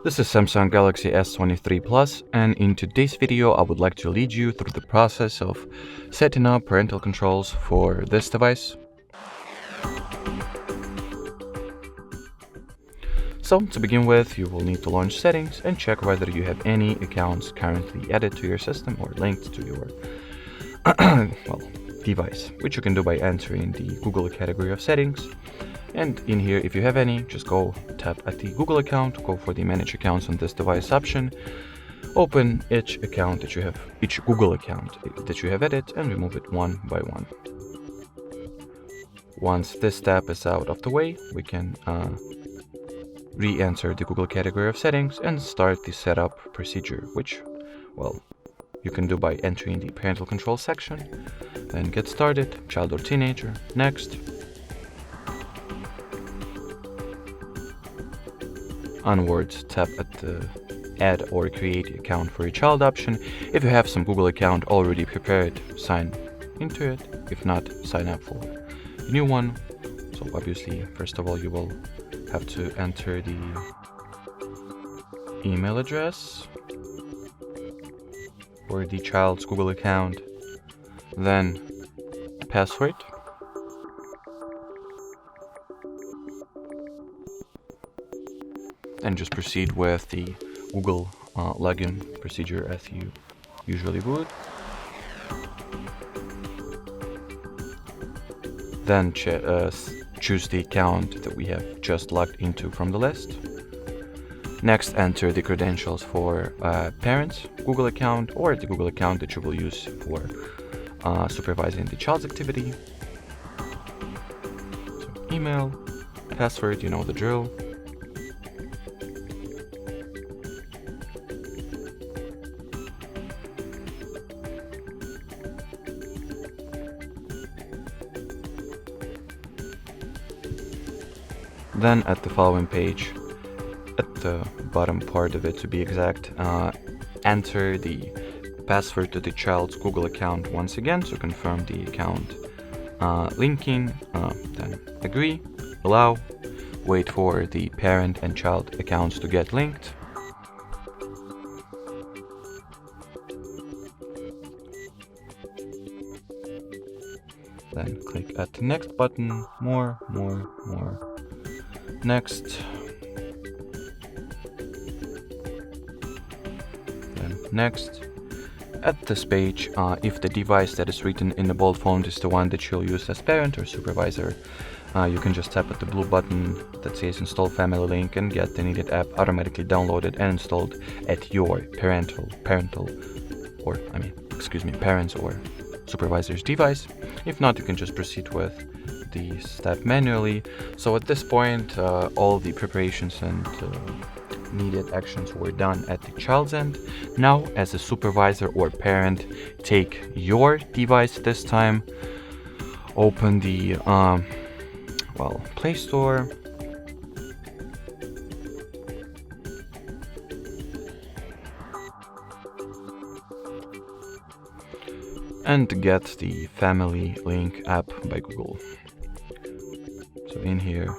This is Samsung Galaxy S23 Plus, and in today's video I would like to lead you through the process of setting up parental controls for this device. So to begin with, you will need to launch settings and check whether you have any accounts currently added to your system or linked to your device, which you can do by entering the Google category of settings. And in here, if you have any, just go tap at the Google account, go for the manage accounts on this device option, open each Google account that you have added and remove it one by one. Once this step is out of the way, we can re-enter the Google category of settings and start the setup procedure, which, you can do by entering the parental control section. Then get started, child or teenager, next. Onwards, tap at the add or create account for your child option. If you have some Google account already prepared, sign into it. If not, sign up for a new one. So obviously, first of all, you will have to enter the email address for the child's Google account, then password, and just proceed with the Google login procedure as you usually would. Then choose the account that we have just logged into from the list. Next, enter the credentials for parents' Google account or the Google account that you will use for supervising the child's activity. So, email, password, you know the drill. Then at the following page, at the bottom part of it to be exact, enter the password to the child's Google account once again to confirm the account linking, then agree, allow, wait for the parent and child accounts to get linked. Then click at the next button, more. Next, then next. At this page, if the device that is written in the bold font is the one that you'll use as parent or supervisor, you can just tap at the blue button that says install family link and get the needed app automatically downloaded and installed at your parents or supervisor's device. If not, you can just proceed with the step manually. So at this point, all the preparations and needed actions were done at the child's end. Now, as a supervisor or parent, take your device this time, open the Play Store, and get the Family Link app by Google. So in here,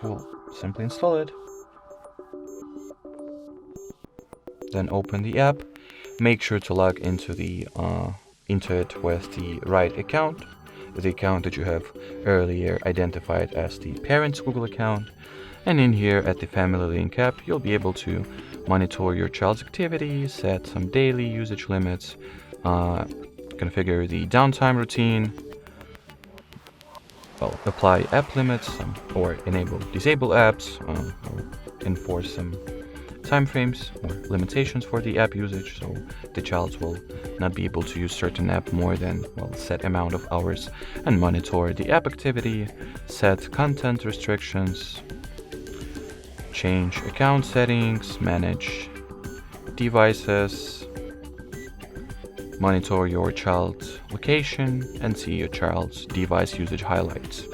we'll simply install it. Then open the app. Make sure to log into it with the right account, the account that you have earlier identified as the parent's Google account. And in here at the Family Link app, you'll be able to monitor your child's activities, set some daily usage limits, configure the downtime routine, apply app limits or disable apps, or enforce some timeframes or limitations for the app usage, so the child will not be able to use certain app more than set amount of hours, and monitor the app activity, set content restrictions, change account settings, manage devices, monitor your child's location, and see your child's device usage highlights.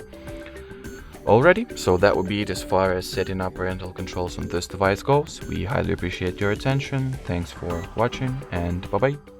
Alrighty, so that would be it as far as setting up parental controls on this device goes. We highly appreciate your attention. Thanks for watching, and bye-bye.